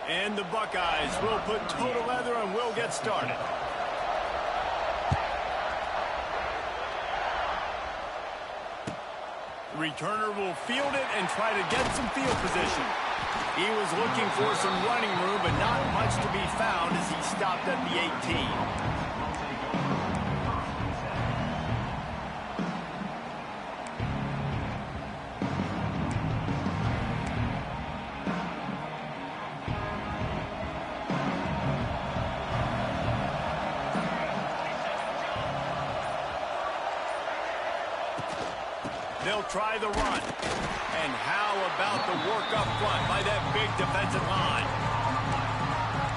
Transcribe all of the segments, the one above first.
And the Buckeyes will put total leather and will get started. Returner will field it and try to get some field position. He was looking for some running room, but not much to be found as he stopped at the 18. They'll try the run. And how about the work up front by that big defensive line?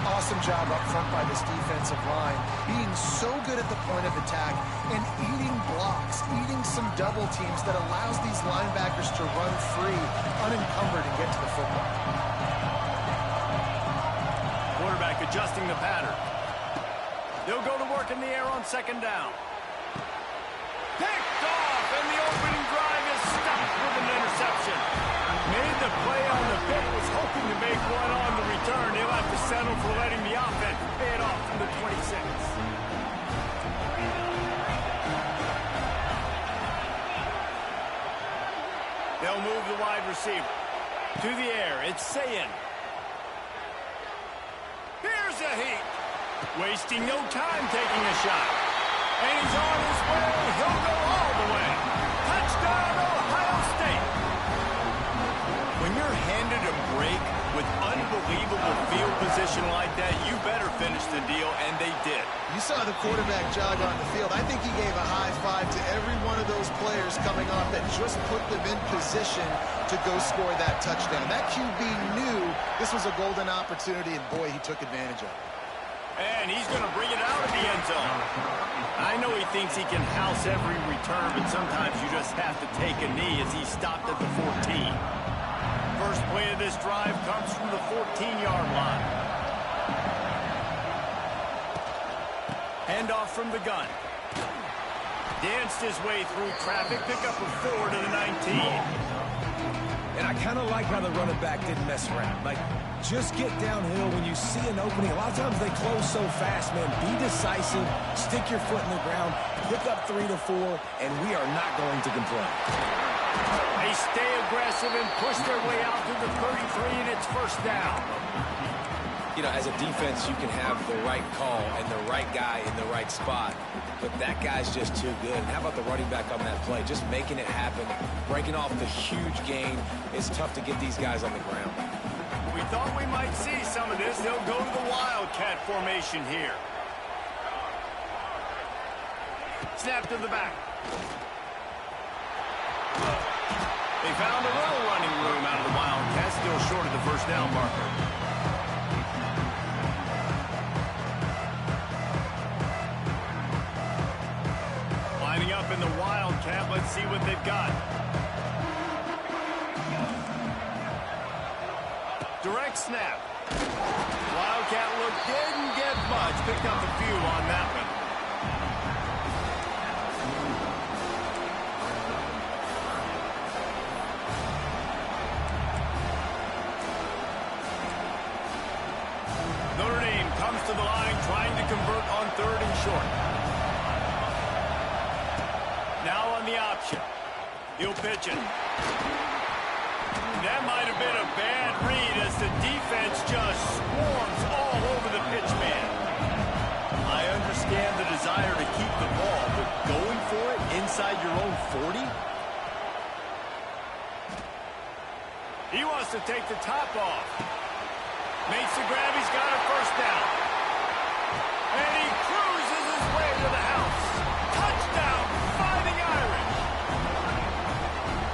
Awesome job up front by this defensive line. Being so good at the point of attack and eating blocks, eating some double teams that allows these linebackers to run free, unencumbered, and get to the football. Quarterback adjusting the pattern. They'll go to work in the air on second down. Picked off, and the opening drive is stopped with an interception. Made the play on the pick, was hoping to make one on the return. He'll have to settle for letting the offense pay it off from the 26. They'll move the wide receiver. To the air, it's Sayin. Here's a heat. Wasting no time taking a shot. And he's on his way. He'll go all the way. Touchdown, Ohio State. When you're handed a break with unbelievable field position like that, you better finish the deal, and they did. You saw the quarterback jog on the field. I think he gave a high five to every one of those players coming off that just put them in position to go score that touchdown. That QB knew this was a golden opportunity, and boy, he took advantage of it. And he's going to bring it out of the end zone. I know he thinks he can house every return, but sometimes you just have to take a knee as he stopped at the 14. First play of this drive comes from the 14-yard line. Handoff from the gun. Danced his way through traffic, pick up a 4 to the 19. And I kind of like how the running back didn't mess around. Like, just get downhill when you see an opening. A lot of times they close so fast, man. Be decisive, stick your foot in the ground, pick up 3 to 4, and we are not going to complain. They stay aggressive and push their way out to the 33, and it's first down. You know, as a defense, you can have the right call and the right guy in the right spot, but that guy's just too good. And how about the running back on that play? Just making it happen, breaking off the huge gain. It's tough to get these guys on the ground. We thought we might see some of this. They'll go to the Wildcat formation here. Snap to the back. They found a little running room out of the Wildcats, still short of the first down marker. Lining up in the Wildcat, let's see what they've got. Direct snap. Wildcat look didn't get much. Picked up a few on that one. Notre Dame comes to the line trying to convert on 3rd and short. Now on the option. He'll pitch it. That might have been a bad read as the defense just swarms all over the pitch man. I understand the desire to keep the ball, but going for it inside your own 40? He wants to take the top off. Makes the grab. He's got a first down. And he cruises his way to the house. Touchdown, Fighting Irish.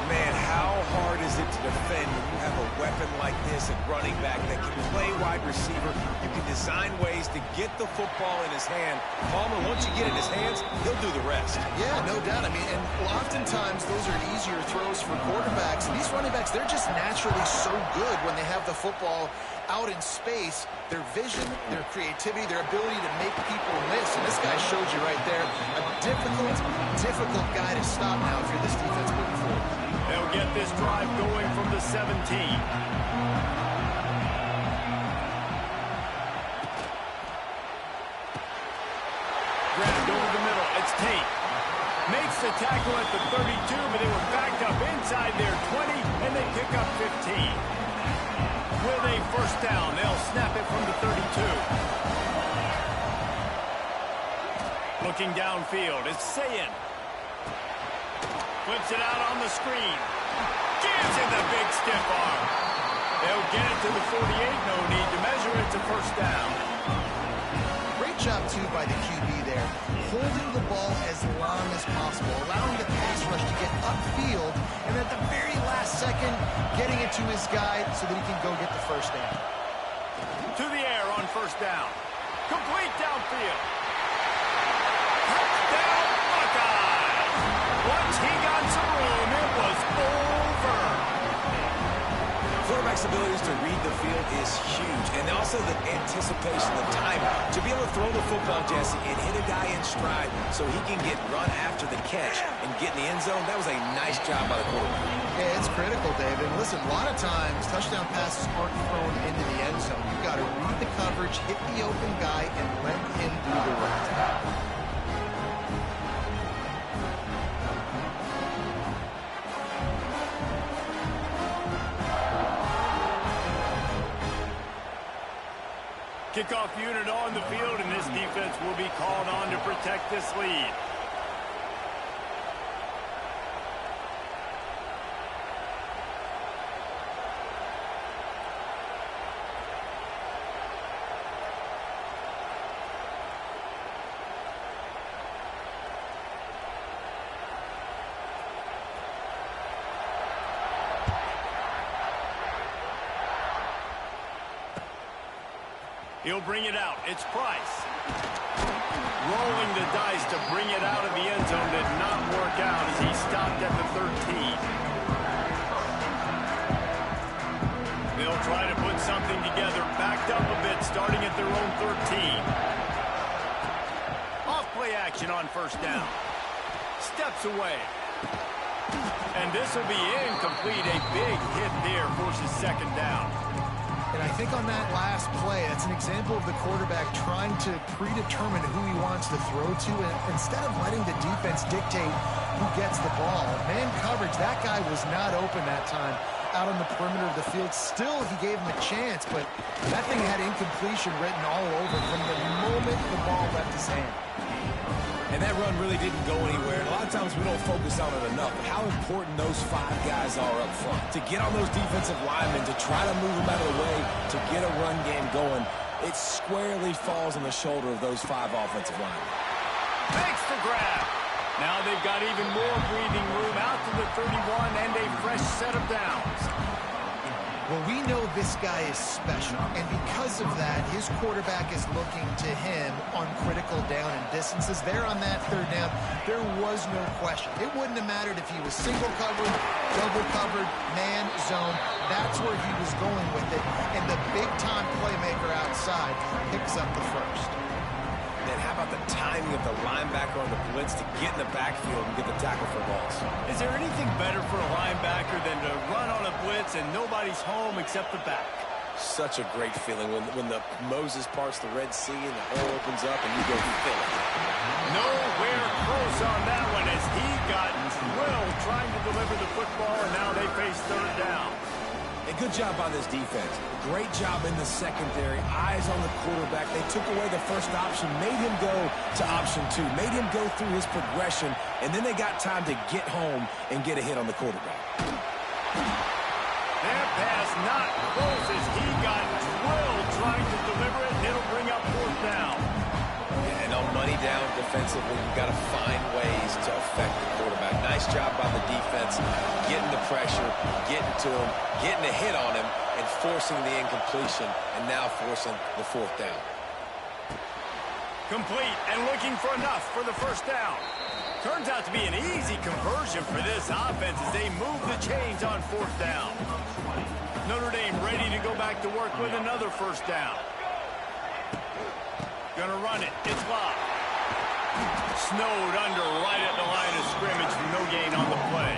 Man, how hard is it to defend when you have a weapon like this at running back that can play wide receiver? You can design ways to get the football in his hand. Palmer, once you get it in his hands, he'll do the rest. Yeah, no doubt. I mean, and oftentimes those are easier throws for quarterbacks. And these running backs, they're just naturally so good when they have the football out in space. Their vision, their creativity, their ability to make people miss. And this guy showed you right there a difficult guy to stop now if you're this defense moving forward. They'll get this drive going from the 17. Tate makes the tackle at the 32, but they were backed up inside their 20, and they pick up 15. With a first down, they'll snap it from the 32. Looking downfield, it's Sayin. Flips it out on the screen. Gives him the big stiff arm. They'll get it to the 48. No need to measure it. It's a first down. Great job, too, by the QB there. Holding the ball as long as possible, allowing the pass rush to get upfield, and at the very last second, getting it to his guy so that he can go get the first down. To the air on first down. Complete downfield. Touchdown, Buckeyes! Once he got some room, it was over. Quarterback's abilities to read the field is huge, and also the anticipation, the time to be able to throw the football, Jesse, and hit a guy in stride so he can get run after the catch and get in the end zone. That was a nice job by the quarterback. Yeah, it's critical, David. Listen, a lot of times touchdown passes aren't thrown into the end zone. You've got to read the coverage, hit the open guy, and let him do the rest. Kickoff unit on the field, and this defense will be called on to protect this lead. He'll bring it out. It's Price. Rolling the dice to bring it out of the end zone did not work out as he stopped at the 13. They'll try to put something together, backed up a bit, starting at their own 13. Off play action on first down. Steps away. And this will be incomplete. A big hit there forces second down. And I think on that last play, that's an example of the quarterback trying to predetermine who he wants to throw to, and instead of letting the defense dictate who gets the ball. Man coverage, that guy was not open that time out on the perimeter of the field. Still, he gave him a chance, but that thing had incompletion written all over from the moment the ball left his hand. And that run really didn't go anywhere. And a lot of times we don't focus on it enough. But how important those five guys are up front. To get on those defensive linemen, to try to move them out of the way, to get a run game going, it squarely falls on the shoulder of those five offensive linemen. Makes the grab. Now they've got even more breathing room out to the 31 and a fresh set of downs. Well, we know this guy is special, and because of that, his quarterback is looking to him on critical down and distances. There on that third down, there was no question. It wouldn't have mattered if he was single covered, double covered, man, zone. That's where he was going with it, and the big-time playmaker outside picks up the first. Then how about the timing of the linebacker on the blitz to get in the backfield and get the tackle for loss? Is there anything better for a linebacker than to run on a blitz and nobody's home except the back? Such a great feeling when the Moses parts the Red Sea and the hole opens up and you go fill it. Nowhere close on that one as he got drilled trying to deliver the football, and now they face third down. A good job by this defense. Great job in the secondary. Eyes on the quarterback. They took away the first option, made him go to option two, made him go through his progression, and then they got time to get home and get a hit on the quarterback. Their pass not close as he got drilled trying to deliver it, and it'll bring up fourth down. Yeah, and on money down defensively, you've got to find ways to affect the quarterback. Nice job by the defense, getting the pressure, getting to him, getting a hit on him, and forcing the incompletion, and now forcing the fourth down. Complete and looking for enough for the first down. Turns out to be an easy conversion for this offense as they move the chains on fourth down. Notre Dame ready to go back to work with another first down. Gonna run it. It's locked. Snowed under right at the line of scrimmage for no gain on the play.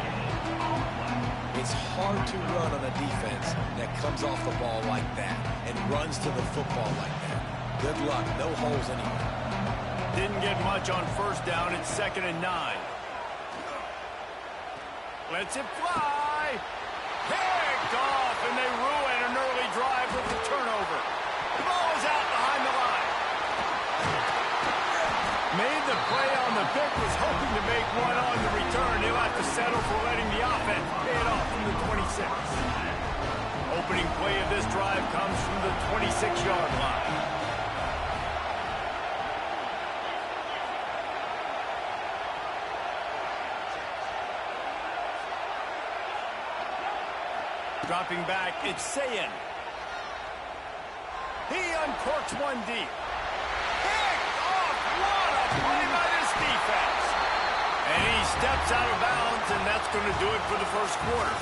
It's hard to run on a defense that comes off the ball like that and runs to the football like that. Good luck. No holes anywhere. Didn't get much on first down. It's 2nd and 9. Lets it fly. Picked off, and they ruin an early drive with the turnover. The ball is out behind the line. Made the play on the pick, was hoping to make one on the return. He'll have to settle for letting the offense pay it off from the 26. Opening play of this drive comes from the 26-yard line. Dropping back, it's Sayin. He uncorks one deep. Picked off! What a play by this defense! And he steps out of bounds, and that's going to do it for the first quarter.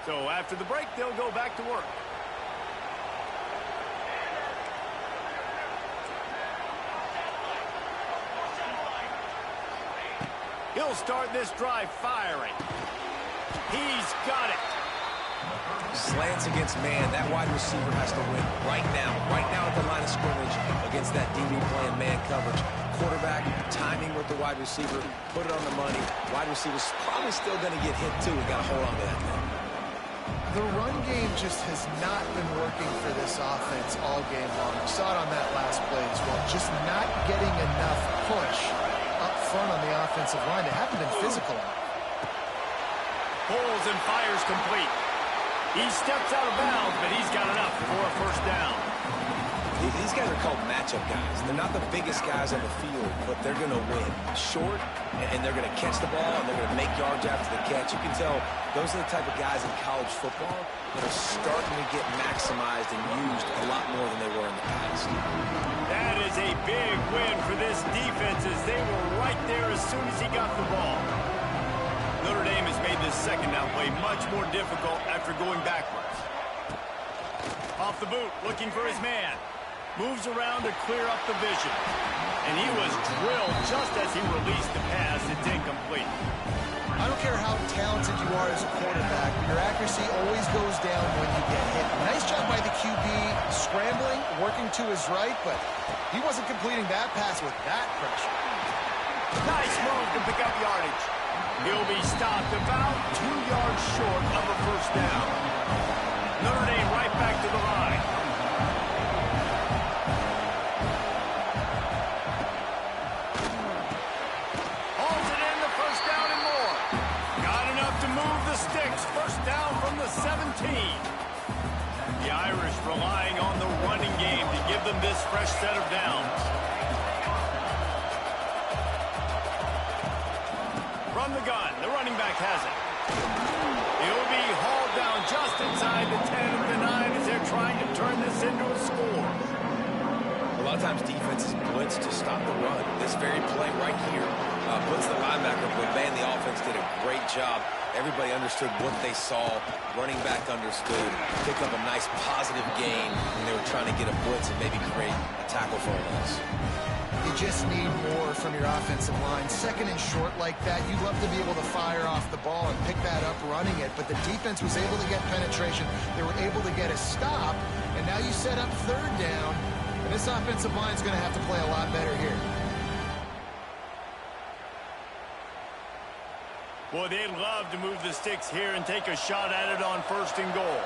So after the break, they'll go back to work. He'll start this drive firing. He's got it. Slants against man. That wide receiver has to win right now at the line of scrimmage against that DB playing man coverage. Quarterback, timing with the wide receiver, put it on the money. Wide receiver's probably still going to get hit too. We got to hold on to that thing. The run game just has not been working for this offense all game long. We saw it on that last play as well. Just not getting enough push up front on the offensive line. They haven't been physical. Pulls and fires complete. He steps out of bounds, but he's got enough for a first down. These guys are called matchup guys. They're not the biggest guys on the field, but they're going to win. Short, and they're going to catch the ball, and they're going to make yards after the catch. You can tell those are the type of guys in college football that are starting to get maximized and used a lot more than they were in the past. That is a big win for this defense as they were right there as soon as he got the ball. Notre Dame has made this second down play much more difficult after going backwards. Off the boot, looking for his man. Moves around to clear up the vision. And he was drilled just as he released the pass. It's incomplete. I don't care how talented you are as a quarterback, your accuracy always goes down when you get hit. Nice job by the QB scrambling, working to his right, but he wasn't completing that pass with that pressure. Nice move to pick up yardage. He'll be stopped about 2 yards short of a first down. Notre Dame right back to the line. Hauls it in, the first down and more. Got enough to move the sticks. First down from the 17. The Irish relying on the running game to give them this fresh set of downs. From the gun, the running back has it. He'll be hauled down just inside the 10 of the 9 as they're trying to turn this into a score. A lot of times defenses blitz to stop the run. This very play right here, blitz the linebacker, but man, the offense did a great job. Everybody understood what they saw. Running back understood. Pick up a nice positive gain when they were trying to get a blitz and maybe create a tackle for a loss. You just need more from your offensive line. Second and short like that, you'd love to be able to fire off the ball and pick that up running it, but the defense was able to get penetration. They were able to get a stop, and now you set up third down, and this offensive line is going to have to play a lot better here. Boy, they'd love to move the sticks here and take a shot at it on first and goal.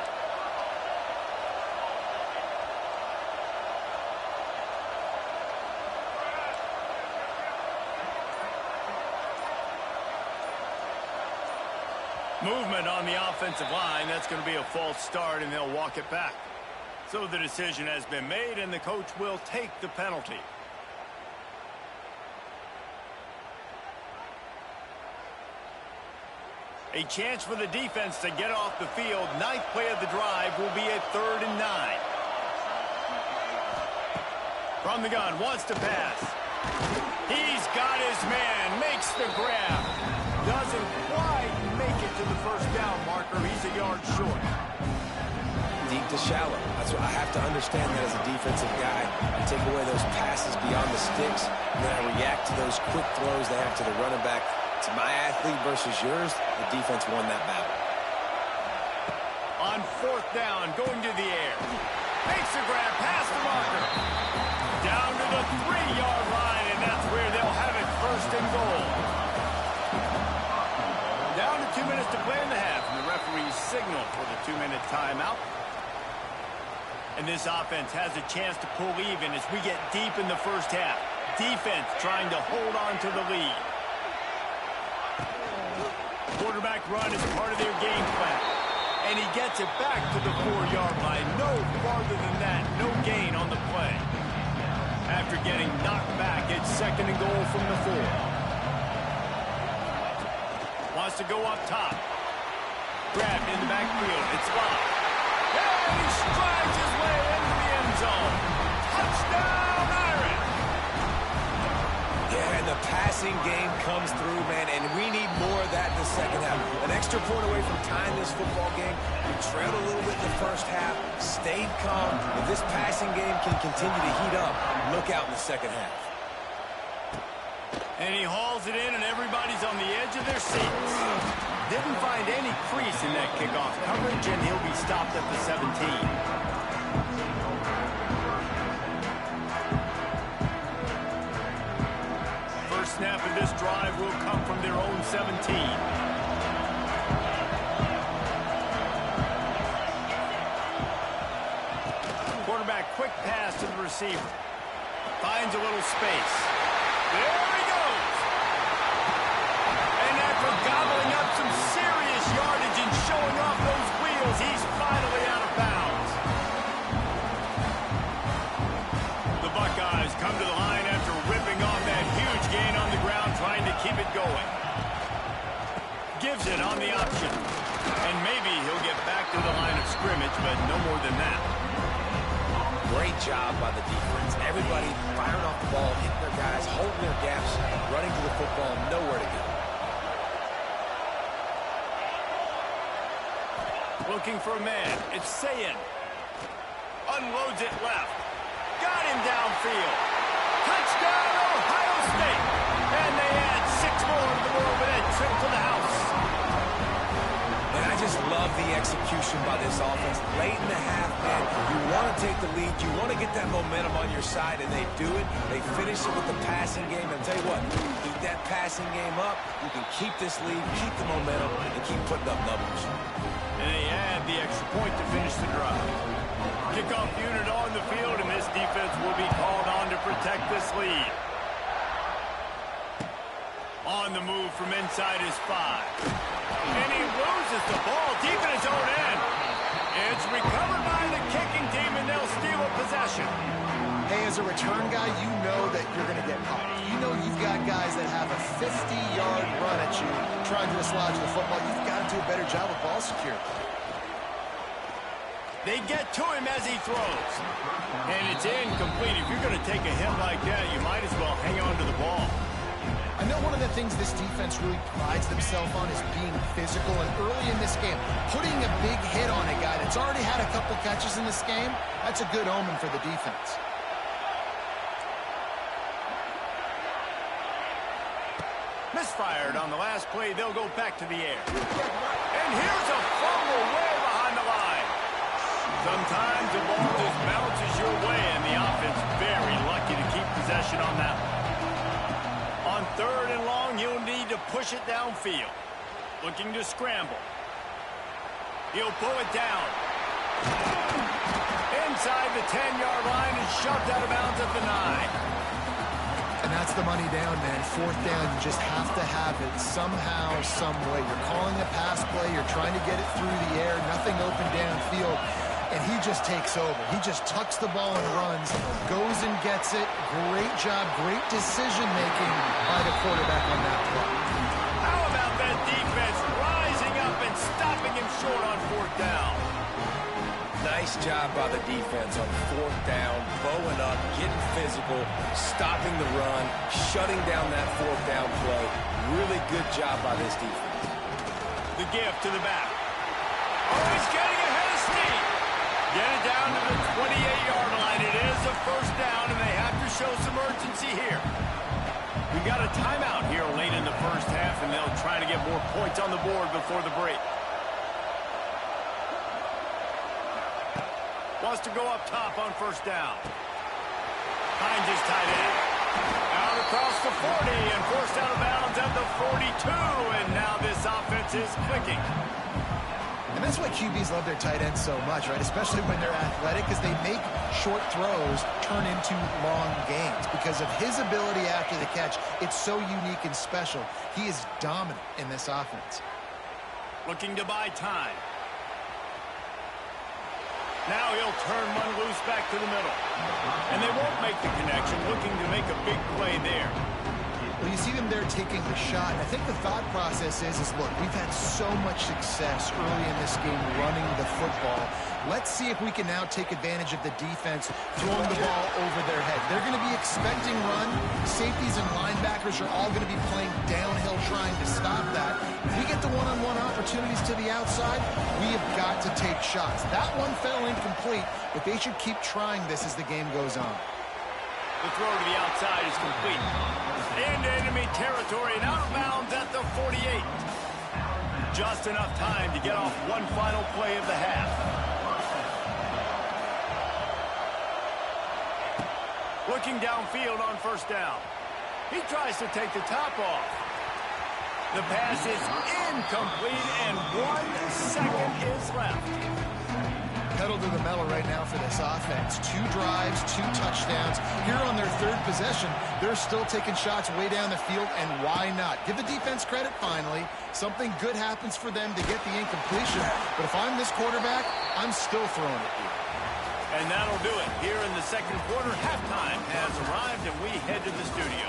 Movement on the offensive line. That's going to be a false start, and they'll walk it back. So the decision has been made, and the coach will take the penalty. A chance for the defense to get off the field. Ninth play of the drive will be a 3rd and 9. From the gun, wants to pass. He's got his man, makes the grab. Doesn't quite make it to the first down marker. He's a yard short. Deep to shallow. That's what I have to understand that as a defensive guy. I take away those passes beyond the sticks, and then I react to those quick throws they have to the running back. It's my athlete versus yours. The defense won that battle. On 4th down, going to the air. Makes the grab past the marker. Down to the 3-yard line, and that's where they'll have it, 1st and goal. Down to 2 minutes to play in the half, and the referee's signal for the 2-minute timeout. And this offense has a chance to pull even as we get deep in the first half. Defense trying to hold on to the lead. Quarterback run is part of their game plan. And he gets it back to the 4-yard line. No farther than that. No gain on the play. After getting knocked back, it's 2nd and goal from the 4. Wants to go up top. Grabbed in the backfield. It's locked. And he strides his way into the end zone. Touchdown, Irish! Yeah, and the passing game comes through, man, and we need more of that in the second half. An extra point away from tying this football game. We trailed a little bit in the first half, stayed calm. If this passing game can continue to heat up, look out in the second half. And he hauls it in, and everybody's on the edge of their seats. Didn't find any crease in that kickoff coverage, and he'll be stopped at the 17. Snap of this drive will come from their own 17. Quarterback quick pass to the receiver. Finds a little space. There he goes. And after gobbling up some serious yardage and showing off those wheels, he's finally out of bounds. The Buckeyes come to the line after ripping off that huge gain on the ground, trying to keep it going. Gives it on the option. And maybe he'll get back to the line of scrimmage, but no more than that. Great job by the defense. Everybody firing off the ball, hitting their guys, holding their gaps, running to the football, nowhere to go. Looking for a man. It's Sayin. Unloads it left. Got him downfield. Touchdown, Ohio State. And they add 6 more to the board with a trip to the house. And I just love the execution by this offense. Late in the half, man, you want to take the lead. You want to get that momentum on your side, and they do it. They finish it with the passing game. And tell you what, keep that passing game up. You can keep this lead, keep the momentum, and keep putting up numbers. And they add the extra point to finish the drive. Kickoff unit on the field, and this defense will be called on to protect this lead. On the move from inside his 5. And he loses the ball deep in his own end. It's recovered by the kicking team, and they'll steal a possession. Hey, as a return guy, you know that you're going to get caught. You know you've got guys that have a 50-yard run at you trying to dislodge the football. You've got to do a better job of ball security. They get to him as he throws. And it's incomplete. If you're going to take a hit like that, you might as well hang on to the ball. I know one of the things this defense really prides themselves on is being physical. And early in this game, putting a big hit on a guy that's already had a couple catches in this game, that's a good omen for the defense. Misfired on the last play. They'll go back to the air. And here's a fumble way behind the line. Sometimes the ball just bounces your way, and the offense very lucky to keep possession on that one. On 3rd and long, he'll need to push it downfield. Looking to scramble. He'll pull it down. Inside the 10-yard line and shoved out of bounds at the 9. And that's the money down, man. 4th down, you just have to have it somehow, some way. You're calling a pass play. You're trying to get it through the air. Nothing open downfield. And he just takes over. He just tucks the ball and runs, goes and gets it. Great job, great decision-making by the quarterback on that play. How about that defense rising up and stopping him short on 4th down? Nice job by the defense on 4th down, bowing up, getting physical, stopping the run, shutting down that 4th down play. Really good job by this defense. The gift to the back. Oh, he's getting ahead of steam. Get it down to the 28-yard line. It is a 1st down, and they have to show some urgency here. We got a timeout here late in the first half, and they'll try to get more points on the board before the break. Wants to go up top on first down. Finds his tight end. Out across the 40 and forced out of bounds at the 42. And now this offense is clicking. And that's why QBs love their tight ends so much, right? Especially when they're athletic, because they make short throws turn into long gains. Because of his ability after the catch, it's so unique and special. He is dominant in this offense. Looking to buy time. Now he'll turn one loose back to the middle. And they won't make the connection, looking to make a big play there. Well, you see them there taking the shot. I think the thought process is look, we've had so much success early in this game running the football. Let's see if we can now take advantage of the defense throwing the ball over their head. They're going to be expecting run. Safeties and linebackers are all going to be playing downhill trying to stop that. If we get the one-on-one opportunities to the outside, we have got to take shots. That one fell incomplete, but they should keep trying this as the game goes on. The throw to the outside is complete. Into enemy territory and out of bounds at the 48. Just enough time to get off one final play of the half. Looking downfield on first down. He tries to take the top off. The pass is incomplete and 1 second is left. Pedal to the metal right now for this offense. 2 drives, 2 touchdowns. Here on their 3rd possession, they're still taking shots way down the field, and why not? Give the defense credit finally. Something good happens for them to get the incompletion, but if I'm this quarterback, I'm still throwing it here. And that'll do it. Here in the second quarter, halftime has arrived, and we head to the studio.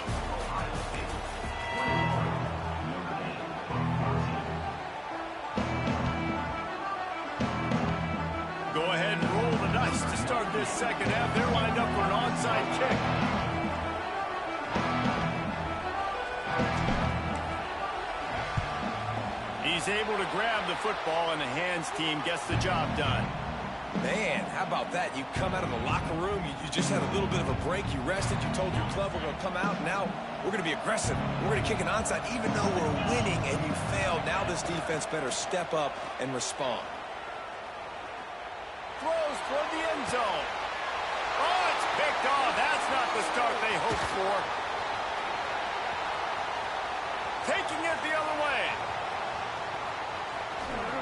Go ahead and roll the dice to start this second half. They're lined up for an onside kick. He's able to grab the football, and the hands team gets the job done. Man, how about that? You come out of the locker room, you just had a little bit of a break, you rested, you told your club we're going to come out, and now we're going to be aggressive. We're going to kick an onside even though we're winning and you failed. Now this defense better step up and respond. Throws toward the end zone. Oh, it's picked off. That's not the start they hoped for. Taking it the other way.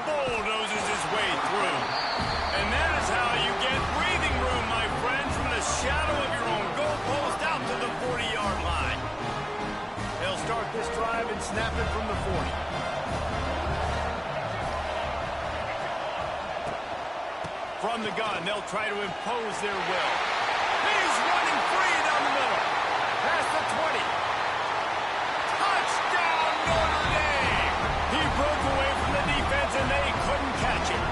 Bulldozes his way through. And that is how you get breathing room, my friends, from the shadow of your own goalpost out to the 40-yard line. They'll start this drive and snap it from the 40. From the gun, they'll try to impose their will. He's running free down the middle. Past the 20. Touchdown, Notre Dame! He broke away from the defense, and they couldn't catch him.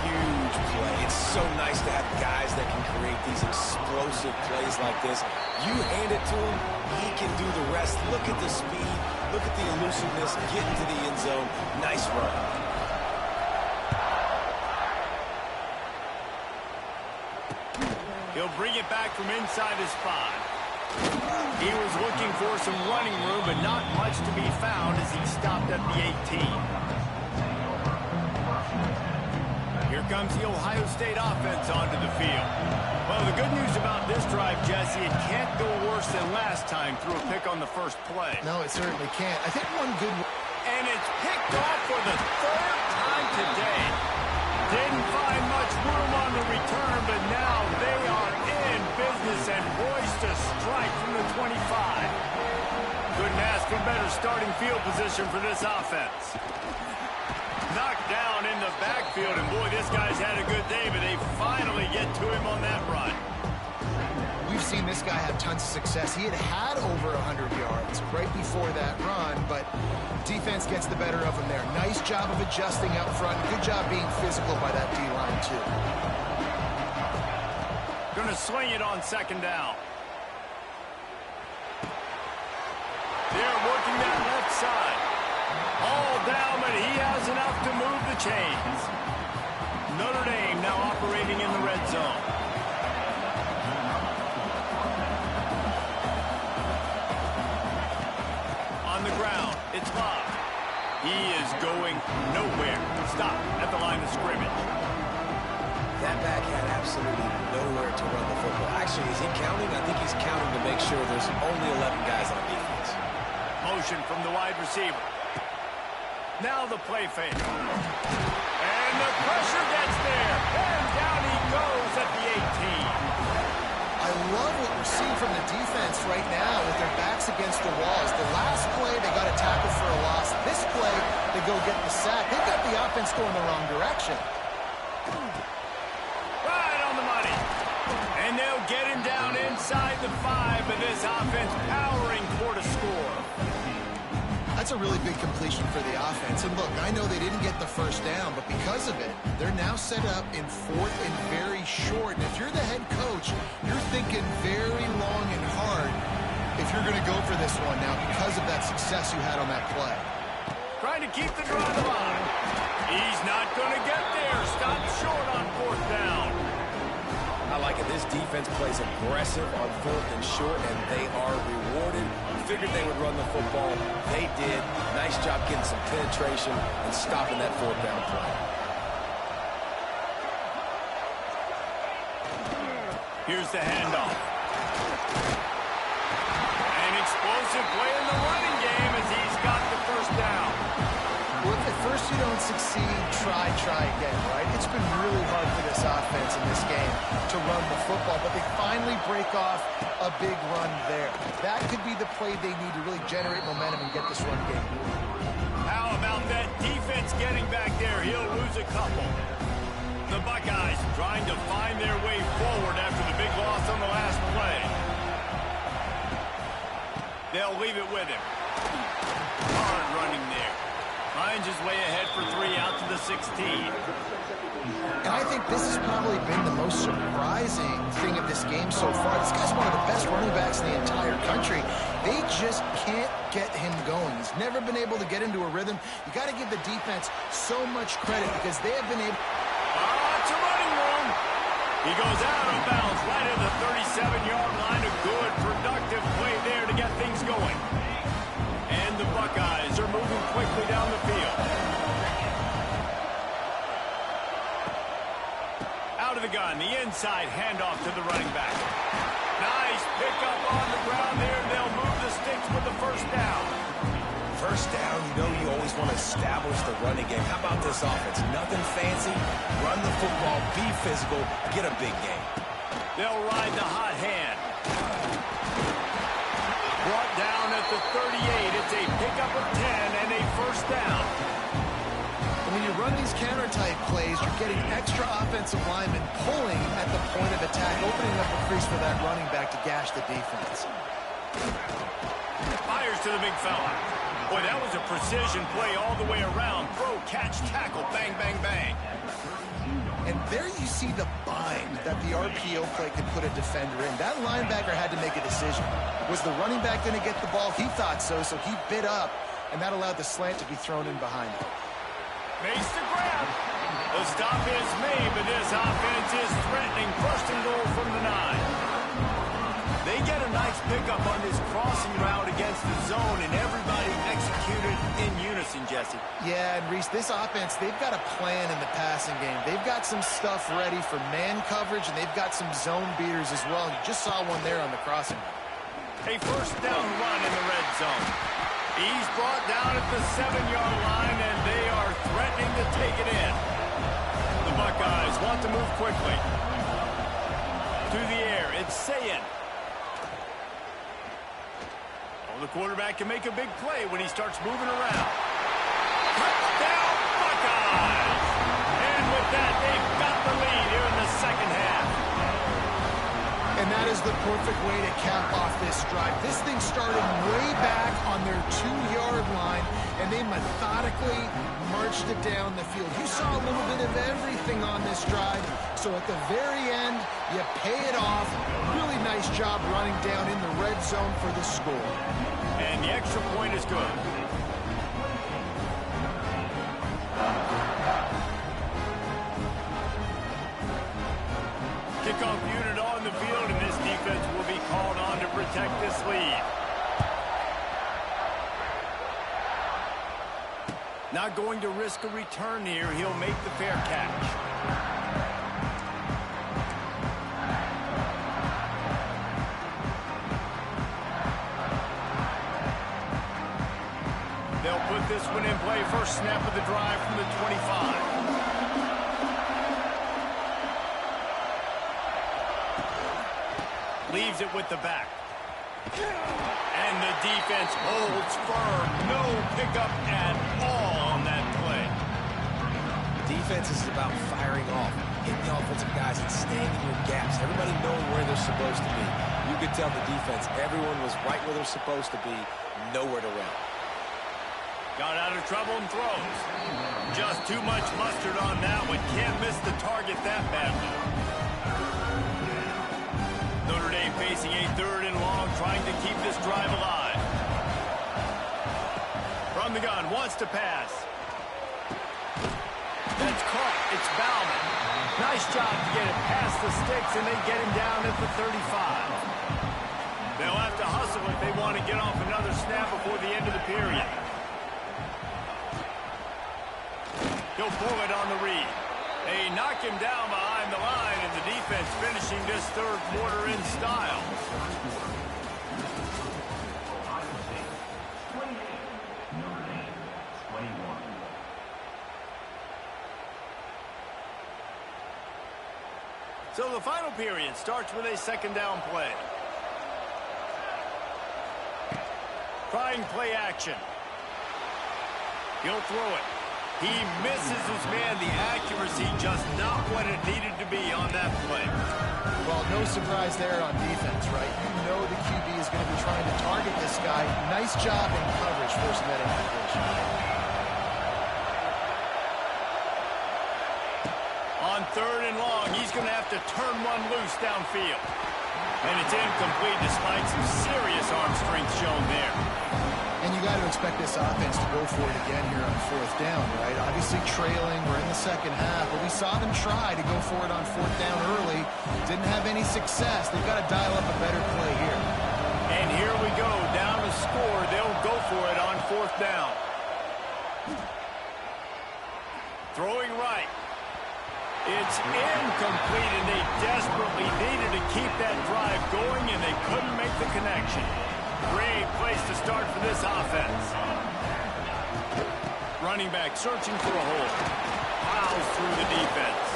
Huge play. It's so nice to have guys that can create these explosive plays like this. You hand it to him, he can do the rest. Look at the speed. Look at the elusiveness. Get into the end zone. Nice run. He'll bring it back from inside his 5. He was looking for some running room, but not much to be found as he stopped at the 18. Here comes the Ohio State offense onto the field. Well, the good news about this drive, Jesse, it can't go worse than last time through a pick on the first play. No, it certainly can't. I think one good... And it's picked off for the 3rd time today. Didn't find much room on the return, but now they are in business and poised to strike from the 25. Couldn't ask for better starting field position for this offense. Knocked down in the backfield, and boy, this guy's had a good day, but they finally get to him on that run. We've seen this guy have tons of success. He had over 100 yards right before that run, but defense gets the better of him there. Nice job of adjusting up front. Good job being physical by that D-line, too. Gonna swing it on second down. They're working that left side. All down, but he has enough to move the chains. Notre Dame now operating in the red zone. On the ground, it's Love. He is going nowhere. Stop at the line of scrimmage. That back had absolutely nowhere to run the football. Actually, is he counting? I think he's counting to make sure there's only 11 guys on defense. Motion from the wide receiver. Now the play fake. And the pressure gets there. And down he goes at the 18. I love what we're seeing from the defense right now with their backs against the walls. The last play, they got a tackle for a loss. This play, they go get the sack. They've got the offense going the wrong direction. Right on the money. And they'll get him down inside the 5, but this offense powering for the score. That's a really big completion for the offense. And look, I know they didn't get the first down, but because of it, they're now set up in 4th and very short. And if you're the head coach, you're thinking very long and hard if you're going to go for this one now because of that success you had on that play. Trying to keep the drive alive. He's not going to get there. Stop short on 4th down. I like it. This defense plays aggressive on 4th and short, and they are rewarded. Figured they would run the football. They did. Nice job getting some penetration and stopping that 4th down play. Here's the handoff. An explosive play in the running game as he's got the first down. Well, if at first you don't succeed, try again, right? It's been really hard for this offense in this game to run the football, but they finally break off a big run there. That could be the play they need to really generate momentum and get this run game moving. How about that defense getting back there? He'll lose a couple. The Buckeyes trying to find their way forward after the big loss on the last play. They'll leave it with him. Hard running there. Finds his way ahead for 3 out to the 16. And I think this has probably been the most surprising thing of this game so far. This guy's one of the best running backs in the entire country. They just can't get him going. He's never been able to get into a rhythm. You got to give the defense so much credit because they have been able... It's a running room. He goes out of bounds right at the 37-yard line. A good, productive play there to get things going. And the Buckeyes are moving quickly down the field. Out of the gun, the inside handoff to the running back. Nice pickup on the ground there. They'll move the sticks with the first down. First down, you know you always want to establish the running game. How about this offense? Nothing fancy. Run the football, be physical, get a big game. They'll ride the hot hand. Brought down at the 38. It's a pickup of 10 and a first down. When you run these counter-type plays, you're getting extra offensive linemen pulling at the point of attack, opening up a crease for that running back to gash the defense. Fires to the big fella. Boy, that was a precision play all the way around. Throw, catch, tackle, bang, bang, bang. And there you see the bind that the RPO play could put a defender in. That linebacker had to make a decision. Was the running back going to get the ball? He thought so he bit up, and that allowed the slant to be thrown in behind him. Makes the grab. The stop is made, but this offense is threatening. First and goal from the 9. They get a nice pickup on this crossing route against the zone, and everybody executed in unison, Jesse. Yeah, and Reese, this offense, they've got a plan in the passing game. They've got some stuff ready for man coverage, and they've got some zone beaters as well. You just saw one there on the crossing route. A first down run in the red zone. He's brought down at the 7-yard line, and they are threatening to take it in. The Buckeyes want to move quickly. To the air, it's Sayin. The quarterback can make a big play when he starts moving around. Touchdown, Buckeyes! And with that, they've got the lead here in the second half. And that is the perfect way to cap off this drive. This thing started way back on their 2-yard line, and they methodically marched it down the field. You saw a little bit of everything on this drive, so at the very end, you pay it off. Really nice job running down in the red zone for the score. And the extra point is good. Kickoff unit on the field, and this defense will be called on to protect this lead. Not going to risk a return here. He'll make the fair catch. They'll put this one in play. First snap of the drive from the 25. Leaves it with the back. And the defense holds firm. No pickup at all on that play. Defense is about firing off, hitting the offensive guys and staying in your gaps. Everybody knowing where they're supposed to be. You could tell the defense, everyone was right where they're supposed to be, nowhere to run. Got out of trouble and throws. Just too much mustard on that one. Can't miss the target that badly. Notre Dame facing a 3rd and long, trying to keep this drive alive. From the gun, wants to pass. That's caught. It's Bauman. Nice job to get it past the sticks, and they get him down at the 35. They'll have to hustle if they want to get off another snap before the end of the period. He'll pull it on the read. They knock him down behind the line, and the defense finishing this 3rd quarter in style. So the final period starts with a 2nd down play. Trying play action. He'll throw it. He misses his man. The accuracy just not what it needed to be on that play. Well, no surprise there on defense, right? You know the QB is going to be trying to target this guy. Nice job in coverage forcing that incompletion. On 3rd and long, he's going to have to turn one loose downfield. And it's incomplete despite some serious arm strength shown there. And you got to expect this offense to go for it again here on 4th down, right? Obviously trailing, we're in the 2nd half, but we saw them try to go for it on 4th down early. Didn't have any success. They've got to dial up a better play here. And here we go, down to score. They'll go for it on 4th down. Throwing right. It's incomplete, and they desperately needed to keep that drive going, and they couldn't make the connection. Great place to start for this offense. Running back searching for a hole. Plows through the defense.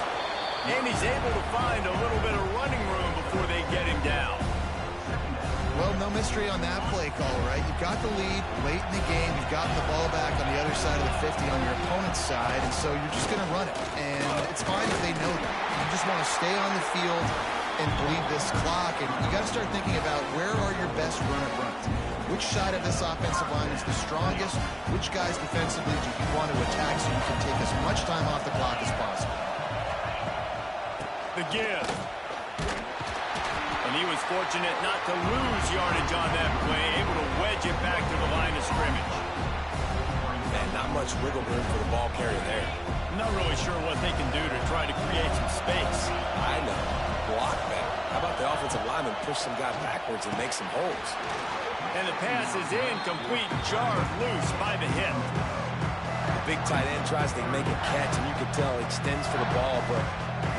And he's able to find a little bit of running room before they get him down. Well, no mystery on that play call, right? You've got the lead late in the game. You've gotten the ball back on the other side of the 50 on your opponent's side, and so you're just going to run it. And it's fine if they know that. You just want to stay on the field and bleed this clock, and you got to start thinking about where are your best run-at-runs. Which side of this offensive line is the strongest? Which guys defensively do you want to attack so you can take as much time off the clock as possible? The give. And he was fortunate not to lose yardage on that play, able to wedge it back to the line of scrimmage. Man, not much wiggle room for the ball carrier there. Not really sure what they can do to try to create some space. I know. Block better. How about the offensive lineman push some guy backwards and make some holes? And the pass is incomplete, jarred loose by the hit. The big tight end tries to make a catch, and you can tell he extends for the ball, but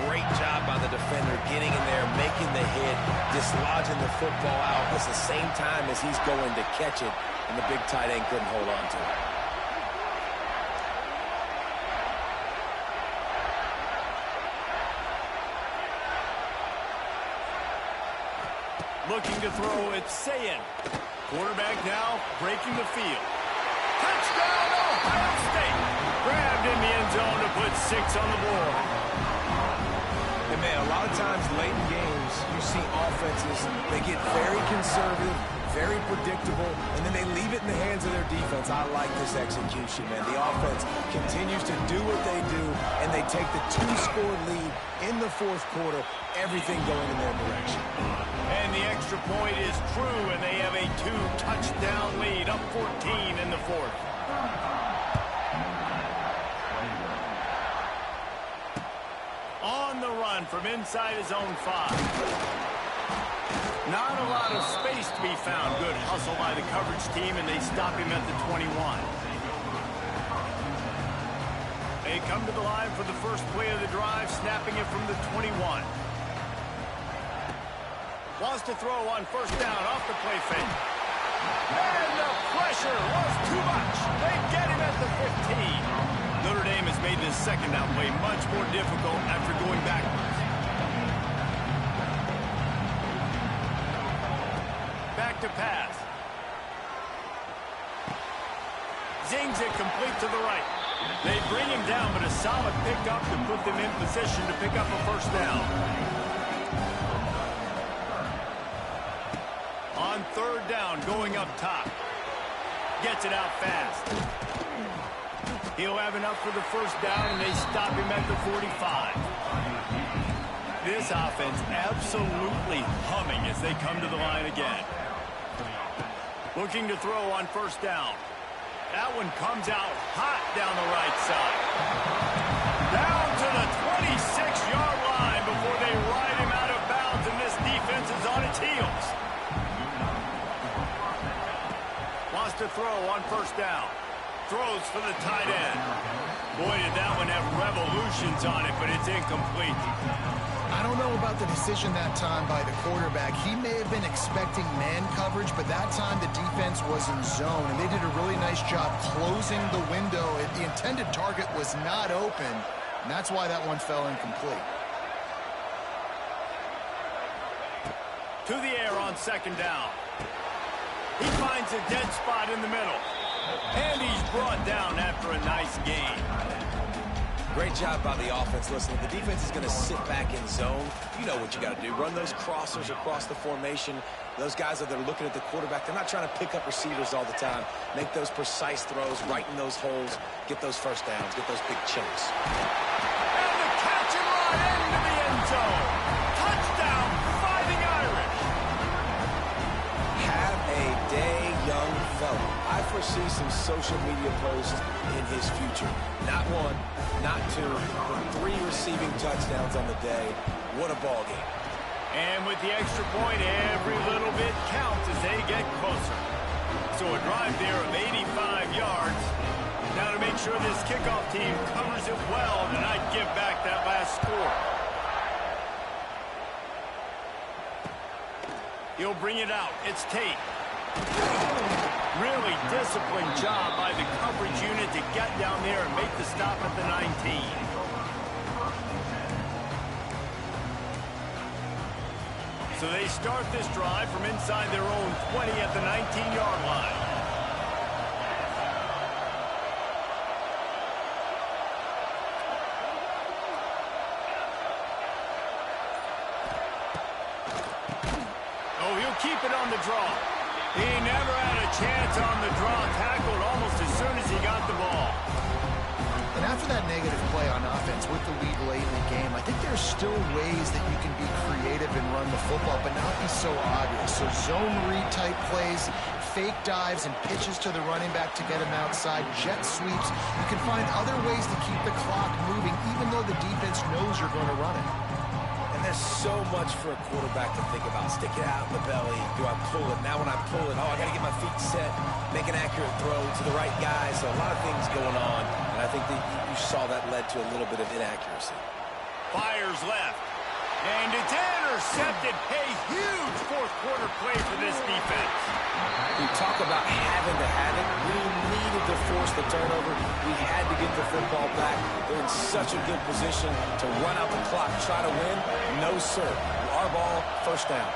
great job by the defender getting in there, making the hit, dislodging the football out at the same time as he's going to catch it, and the big tight end couldn't hold on to it. Looking to throw, it's Sayin. Quarterback now breaking the field. Touchdown, Ohio State! Grabbed in the end zone to put 6 on the board. And man, a lot of times late in games, you see offenses, they get very conservative, very predictable, and then they leave it in the hands of their defense. I like this execution, man. The offense continues to do what they do, and they take the 2-score lead in the 4th quarter, everything going in their direction. And the extra point is true, and they have a 2-touchdown lead, up 14 in the 4th. On the run from inside his own 5. Not a lot of space to be found. Good hustle by the coverage team, and they stop him at the 21. They come to the line for the first play of the drive, snapping it from the 21. Wants to throw on 1st down off the play fake. And the pressure was too much. They second down play much more difficult after going backwards. Back to pass. Zings it complete to the right. They bring him down, but a solid pickup to put them in position to pick up a first down. On third down, going up top. Gets it out fast. He'll have enough for the first down, and they stop him at the 45. This offense absolutely humming as they come to the line again. Looking to throw on first down. That one comes out hot down the right side. Down to the 26-yard line before they ride him out of bounds, and this defense is on its heels. Wants to throw on first down. Throws for the tight end. Boy, did that one have revolutions on it, but it's incomplete. I don't know about the decision that time by the quarterback. He may have been expecting man coverage, but that time the defense was in zone, and they did a really nice job closing the window. The intended target was not open, and that's why that one fell incomplete. To the air on second down. He finds a dead spot in the middle. And he's brought down after a nice gain. Great job by the offense. Listen, if the defense is going to sit back in zone, you know what you got to do. Run those crossers across the formation. Those guys that are looking at the quarterback, they're not trying to pick up receivers all the time. Make those precise throws, right in those holes, get those first downs, get those big chunks. And the catch and run into the end zone. Touchdown, Fighting Irish. Have a day, young fella. I foresee some social media posts in his future. Not one, not two, but 3 receiving touchdowns on the day. What a ball game. And with the extra point, every little bit counts as they get closer. So a drive there of 85 yards. Now to make sure this kickoff team covers it well and not give back that last score. He'll bring it out. It's Tate. Really disciplined job by the coverage unit to get down there and make the stop at the 19. So they start this drive from inside their own 20 at the 19-yard line. Oh, he'll keep it on the draw. He never had a chance on the draw, tackled almost as soon as he got the ball. And after that negative play on offense with the lead late in the game, I think there's still ways that you can be creative and run the football, but not be so obvious. So zone read type plays, fake dives and pitches to the running back to get him outside, jet sweeps. You can find other ways to keep the clock moving, even though the defense knows you're going to run it. And there's so much for a quarterback to think about. Stick it out in the belly. Do I pull it? Now when I pull it, oh, I got to get my feet set, make an accurate throw to the right guy. So a lot of things going on. And I think that you saw that led to a little bit of inaccuracy. Fires left. And it's intercepted. A huge fourth-quarter play for this defense. We talk about having to have it. We needed to force the turnover. We had to get the football back. They're in such a good position to run out the clock, try to win. No, sir. Our ball, first down.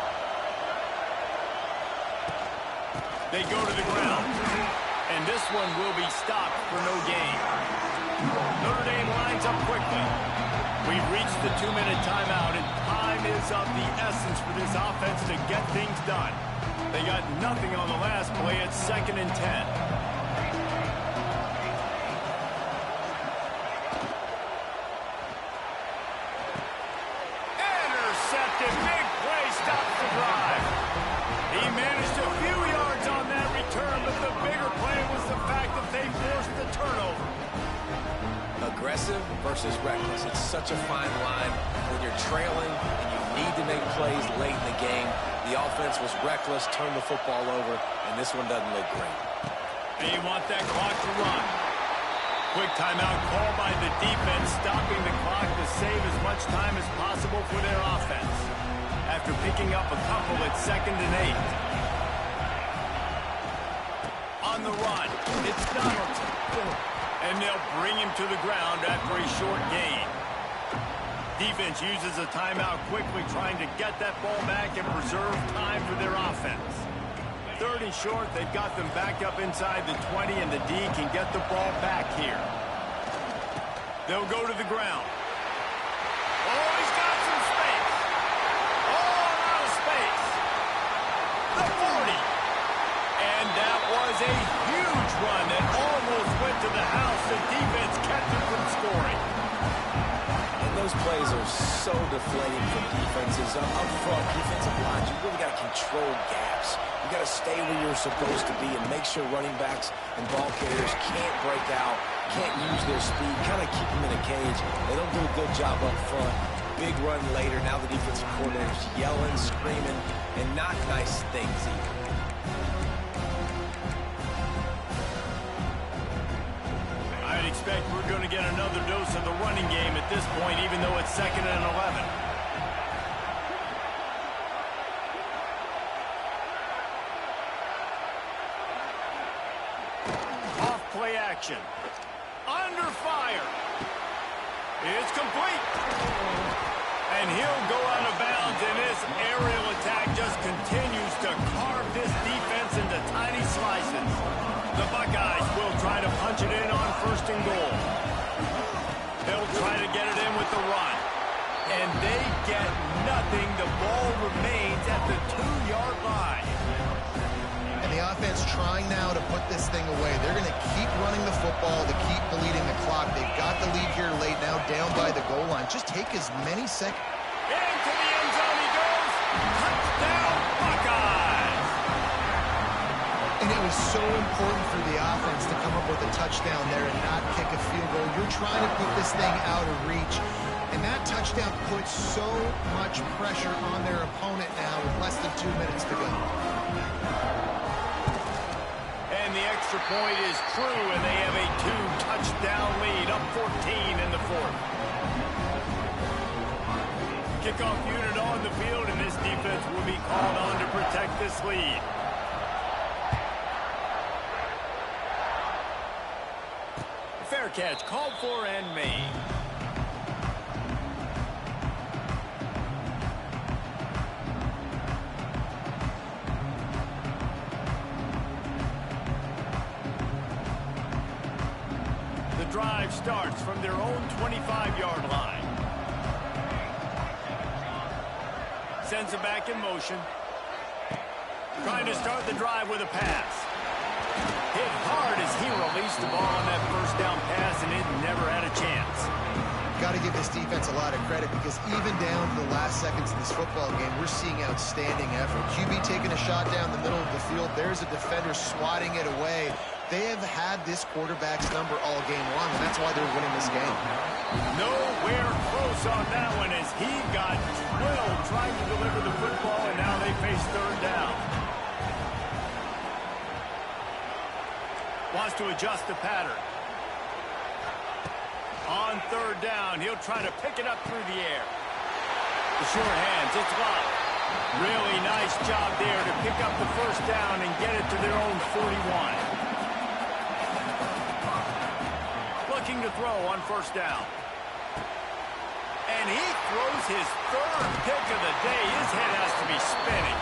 They go to the ground. And this one will be stopped for no gain. Notre Dame lines up quickly. We've reached the 2-minute timeout, and time is of the essence for this offense to get things done. They got nothing on the last play. It's 2nd and 10. Intercepted. Big play. Stops the drive. He managed a few yards on that return, but the bigger play was the fact that they forced the turnover. Aggressive versus reckless. It's such a fine line when you're trailing and you need to make plays late in the game. The offense was reckless, turned the football over, and this one doesn't look great. They want that clock to run. Quick timeout call by the defense, stopping the clock to save as much time as possible for their offense. After picking up a couple at 2nd and 8. On the run, it's Donaldson. And they'll bring him to the ground after a short gain. Defense uses a timeout quickly, trying to get that ball back and preserve time for their offense. 3rd and short, they've got them back up inside the 20, and the D can get the ball back here. They'll go to the ground. Oh, he's got some space. Oh, a lot of space. The 40. And that was a huge run that almost went to the house. The defense kept it from scoring. Those plays are so deflating for defenses. Up front, defensive lines, you really got to control gaps. You got to stay where you're supposed to be and make sure running backs and ball carriers can't break out, can't use their speed, kind of keep them in a cage. They don't do a good job up front. Big run later. Now the defensive coordinator's yelling, screaming, and not nice things either. I'd expect we're going to get another dose of the running game at this point, even though it's 2nd and 11. Off play action. Under fire. It's complete. And he'll go out of bounds, and this aerial attack just continues to carve this defense into tiny slices. The Buckeyes will try to punch it in on 1st and goal. They'll try to get it in with the run. And they get nothing. The ball remains at the 2-yard line. And the offense trying now to put this thing away. They're going to keep running the football to keep bleeding the clock. They've got the lead here late, now down by the goal line. Just take as many seconds. Into the end zone he goes. Touchdown, Buckeyes! And it was so important for the offense to come up with a touchdown there and not kick a field goal. You're trying to put this thing out of reach. And that touchdown puts so much pressure on their opponent now with less than 2 minutes to go. And the extra point is true, and they have a 2-touchdown lead, up 14 in the 4th. Kickoff unit on the field, and this defense will be called on to protect this lead. Fair catch called for and made. The drive starts from their own 25-yard line. Sends it back in motion. Trying to start the drive with a pass. Hit hard as he released the ball on that 1st down pass, and it never had a chance. Got to give this defense a lot of credit because even down to the last seconds of this football game, we're seeing outstanding effort. QB taking a shot down the middle of the field. There's a defender swatting it away. They have had this quarterback's number all game long, and that's why they're winning this game. Nowhere close on that one as he got drilled trying to deliver the football, and now they face 3rd down. Wants to adjust the pattern. On 3rd down, he'll try to pick it up through the air. The short hands, it's locked. Really nice job there to pick up the 1st down and get it to their own 41. Looking to throw on 1st down. And he throws his 3rd pick of the day. His head has to be spinning.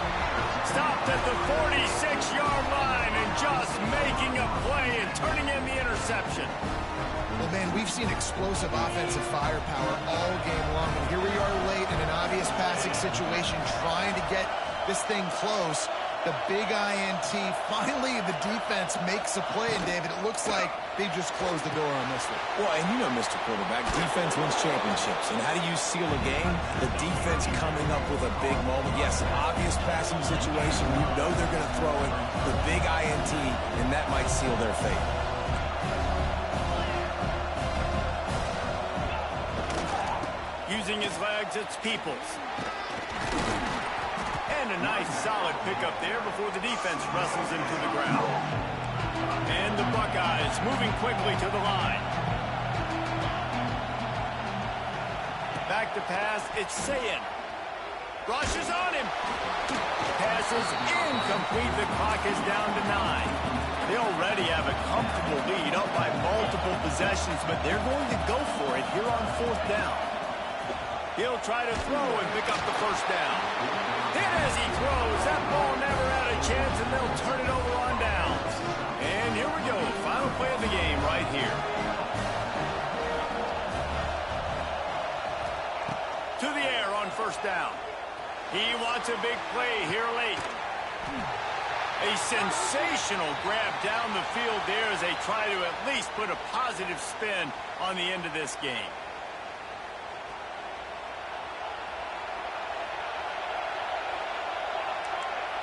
Stopped at the 46-yard line and just making a play and turning in the interception. Well, man, we've seen explosive offensive firepower all game long. And here we are late in an obvious passing situation trying to get this thing close. The big INT. Finally, the defense makes a play. And, David, it looks like they just closed the door on this one. Well, and you know, Mr. Quarterback, defense wins championships. And how do you seal a game? The defense coming up with a big moment. Yes, an obvious passing situation. You know they're going to throw it. The big INT, and that might seal their fate. Using his legs, it's Peoples. And a nice solid pickup there before the defense wrestles him to the ground. And the Buckeyes moving quickly to the line. Back to pass, it's Sayin. Rushes on him. Pass is incomplete. The clock is down to 9. They already have a comfortable lead, up by multiple possessions, but they're going to go for it here on 4th down. He'll try to throw and pick up the first down. Hit as he throws. That ball never had a chance, and they'll turn it over on downs. And here we go. Final play of the game right here. To the air on 1st down. He wants a big play here late. A sensational grab down the field there as they try to at least put a positive spin on the end of this game.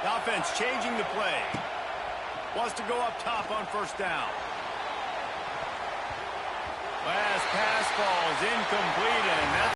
The offense changing the play. Wants to go up top on 1st down. Last pass falls incomplete, and that's